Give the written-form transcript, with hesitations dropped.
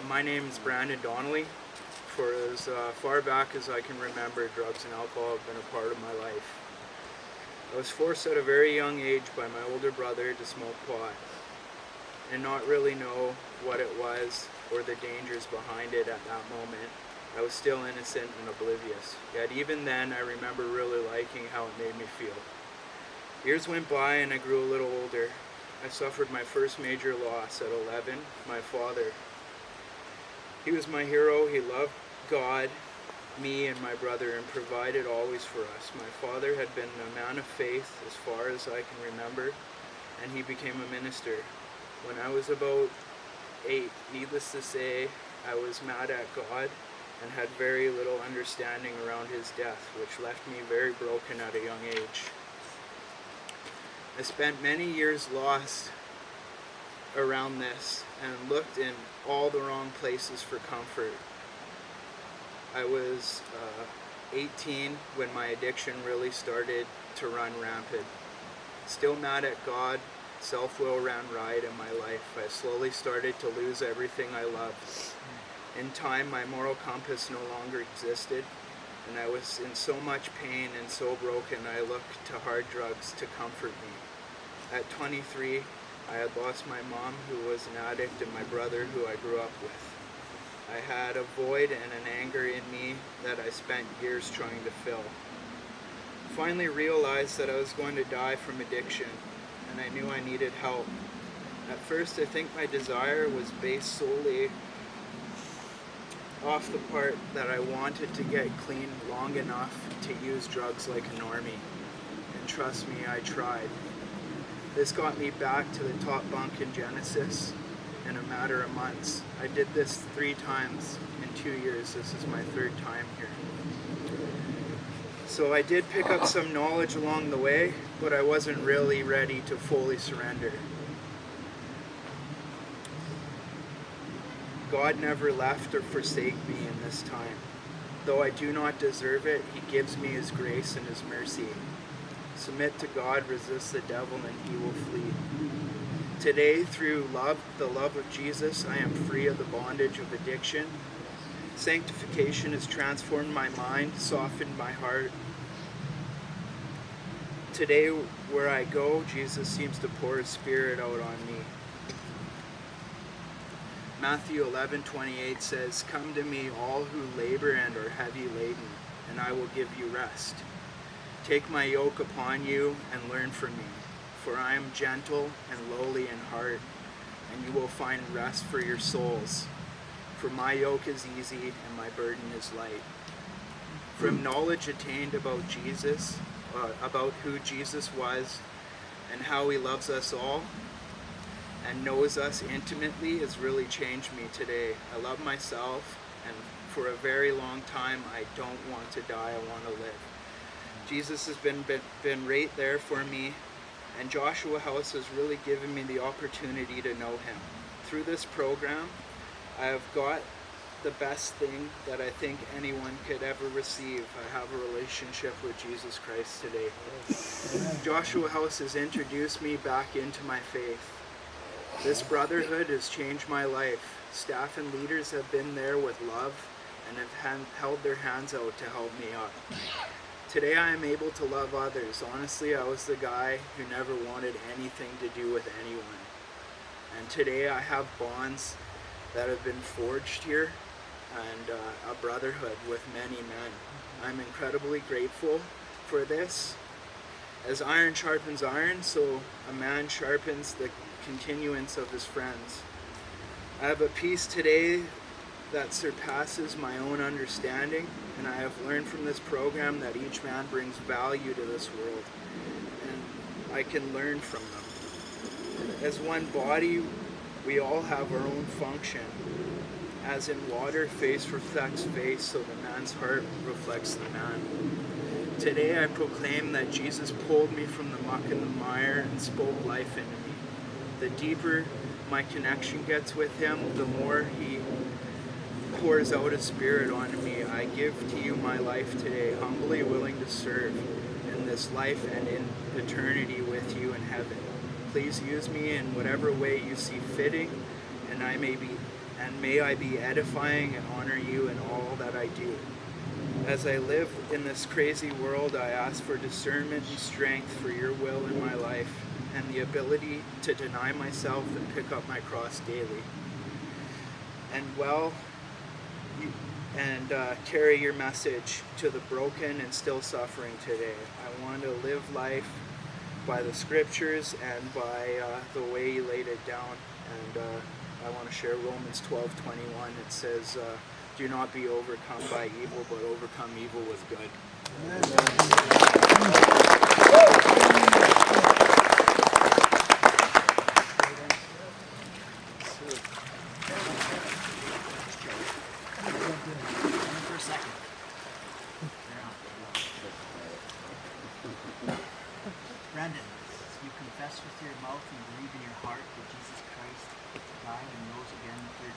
My name is Brandan. For as far back as I can remember, drugs and alcohol have been a part of my life. I was forced at a very young age by my older brother to smoke pot and not really know what it was or the dangers behind it at that moment. I was still innocent and oblivious, yet even then I remember really liking how it made me feel. Years went by and I grew a little older. I suffered my first major loss at 11, my father. He was my hero. He loved God, me, and my brother, and provided always for us. My father had been a man of faith as far as I can remember, and he became a minister. When I was about 8, needless to say, I was mad at God and had very little understanding around his death, which left me very broken at a young age. I spent many years lost around this and looked in all the wrong places for comfort. I was 18 when my addiction really started to run rampant. Still mad at God, self-will ran riot in my life. I slowly started to lose everything I loved. In time, my moral compass no longer existed, and I was in so much pain and so broken I looked to hard drugs to comfort me. At 23, I had lost my mom, who was an addict, and my brother, who I grew up with. I had a void and an anger in me that I spent years trying to fill. Finally realized that I was going to die from addiction, and I knew I needed help. At first, I think my desire was based solely off the part that I wanted to get clean long enough to use drugs like a normie. And trust me, I tried. This got me back to the top bunk in Genesis in a matter of months. I did this 3 times in 2 years. This is my 3rd time here. So I did pick up some knowledge along the way, but I wasn't really ready to fully surrender. God never left or forsake me in this time. Though I do not deserve it, He gives me His grace and His mercy. Submit to God, resist the devil, and he will flee. Today, through the love of Jesus, I am free of the bondage of addiction. Sanctification has transformed my mind, softened my heart. Today, where I go, Jesus seems to pour His Spirit out on me. Matthew 11:28 says, "Come to me, all who labor and are heavy laden, and I will give you rest. Take my yoke upon you and learn from me, for I am gentle and lowly in heart, and you will find rest for your souls. For my yoke is easy and my burden is light." From knowledge attained about Jesus, about who Jesus was and how He loves us all and knows us intimately, has really changed me today. I love myself, and for a very long time I don't want to die, I want to live. Jesus has been right there for me, and Joshua House has really given me the opportunity to know Him. Through this program, I have got the best thing that I think anyone could ever receive. I have a relationship with Jesus Christ today. Joshua House has introduced me back into my faith. This brotherhood has changed my life. Staff and leaders have been there with love and have held their hands out to help me up. Today I am able to love others. Honestly, I was the guy who never wanted anything to do with anyone. And today I have bonds that have been forged here, and a brotherhood with many men. I'm incredibly grateful for this. As iron sharpens iron, so a man sharpens the continuance of his friends. I have a peace today that surpasses my own understanding, and I have learned from this program that each man brings value to this world, and I can learn from them. As one body, we all have our own function. As in water, face reflects face, so the man's heart reflects the man. Today I proclaim that Jesus pulled me from the muck and the mire and spoke life into me. The deeper my connection gets with Him, the more He pours out His Spirit onto me. I give to you my life today, humbly willing to serve in this life and in eternity with you in heaven. Please use me in whatever way you see fitting, and may I be edifying and honor you in all that I do. As I live in this crazy world, I ask for discernment and strength for your will in my life, and the ability to deny myself and pick up my cross daily. And carry your message to the broken and still suffering today. I want to live life by the scriptures and by the way you laid it down. And I want to share Romans 12:21. It says, do not be overcome by evil, but overcome evil with good. For a second. Brandan, you confess with your mouth and believe in your heart that Jesus Christ died and rose again the third